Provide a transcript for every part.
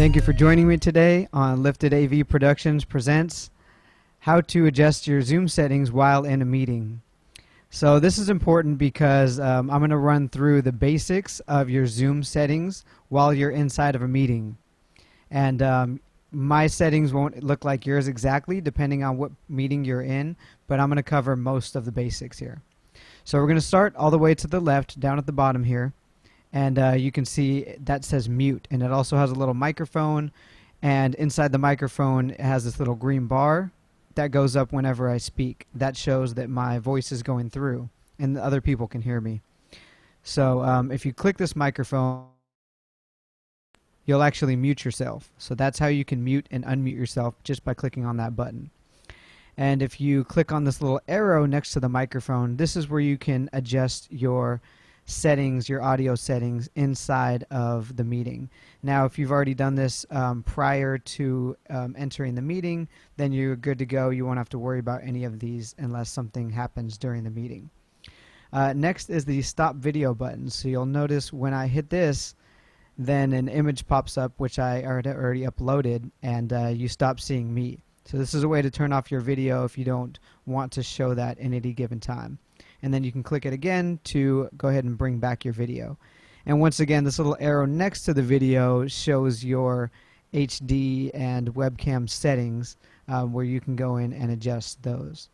Thank you for joining me today on Lifted AV Productions presents How to Adjust Your Zoom Settings While in a Meeting. So this is important because I'm going to run through the basics of your Zoom settings while you're inside of a meeting. And my settings won't look like yours exactly depending on what meeting you're in, but I'm going to cover most of the basics here. So we're going to start all the way to the left, down at the bottom here. And you can see that says mute, and it also has a little microphone, and inside the microphone it has this little green bar that goes up whenever I speak. That shows that my voice is going through and the other people can hear me. So if you click this microphone, you'll actually mute yourself. So that's how you can mute and unmute yourself, just by clicking on that button. And if you click on this little arrow next to the microphone, this is where you can adjust your settings, your audio settings inside of the meeting. Now if you've already done this prior to entering the meeting, then you're good to go. You won't have to worry about any of these unless something happens during the meeting. Next is the stop video button. So you'll notice when I hit this, then an image pops up which I already uploaded, and you stop seeing me. So this is a way to turn off your video if you don't want to show that in any given time. And then you can click it again to go ahead and bring back your video. And once again, this little arrow next to the video shows your HD and webcam settings where you can go in and adjust those.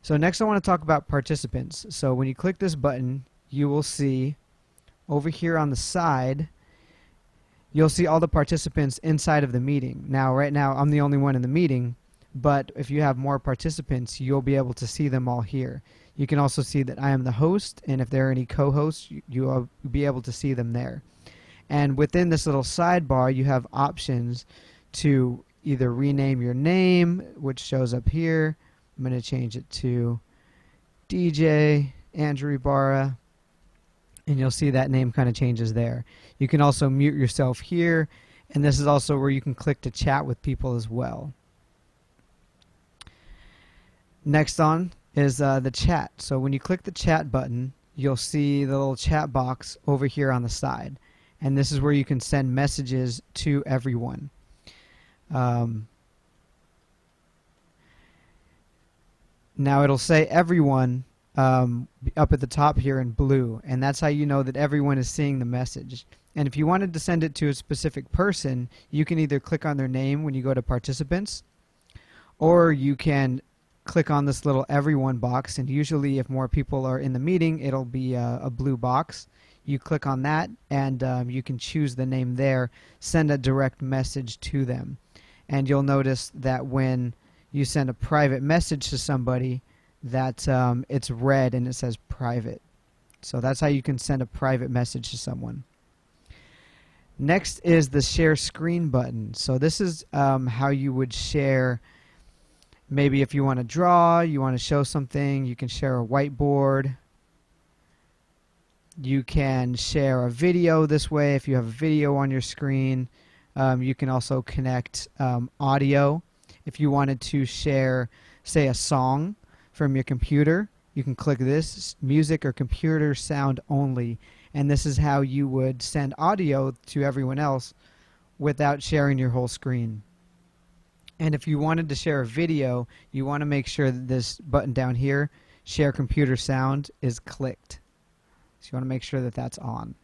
So next I want to talk about participants. So when you click this button, you will see over here on the side, you'll see all the participants inside of the meeting. Now right now I'm the only one in the meeting, but if you have more participants, you'll be able to see them all here. You can also see that I am the host, and if there are any co-hosts, you'll be able to see them there. And within this little sidebar, you have options to either rename your name, which shows up here. I'm going to change it to DJ Andrew Ibarra, and you'll see that name kind of changes there. You can also mute yourself here, and this is also where you can click to chat with people as well. Next on is the chat. So when you click the chat button, you'll see the little chat box over here on the side, and this is where you can send messages to everyone. Now it'll say everyone up at the top here in blue, and that's how you know that everyone is seeing the message. And if you wanted to send it to a specific person, you can either click on their name when you go to participants, or you can click on this little everyone box, and usually if more people are in the meeting, it'll be a blue box. You click on that, and you can choose the name there, send a direct message to them. And you'll notice that when you send a private message to somebody, that it's red and it says private. So that's how you can send a private message to someone. Next is the share screen button. So this is how you would share. Maybe if you want to draw, you want to show something, you can share a whiteboard. You can share a video this way if you have a video on your screen. You can also connect audio. If you wanted to share, say, a song from your computer, you can click this, music or computer sound only, and this is how you would send audio to everyone else without sharing your whole screen. And if you wanted to share a video, you want to make sure that this button down here, share computer sound, is clicked. So you want to make sure that that's on.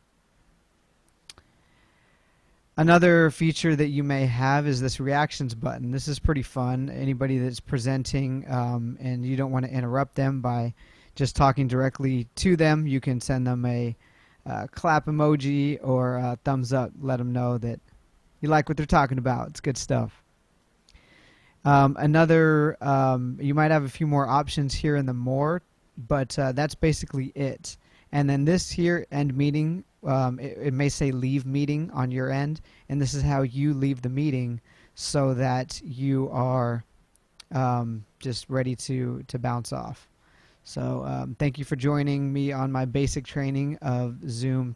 Another feature that you may have is this reactions button. This is pretty fun. Anybody that's presenting and you don't want to interrupt them by just talking directly to them, you can send them a clap emoji or a thumbs up. Let them know that you like what they're talking about. It's good stuff. You might have a few more options here in the more, but that's basically it. And then this here, end meeting, it may say leave meeting on your end, and this is how you leave the meeting so that you are just ready to bounce off. So thank you for joining me on my basic training of Zoom.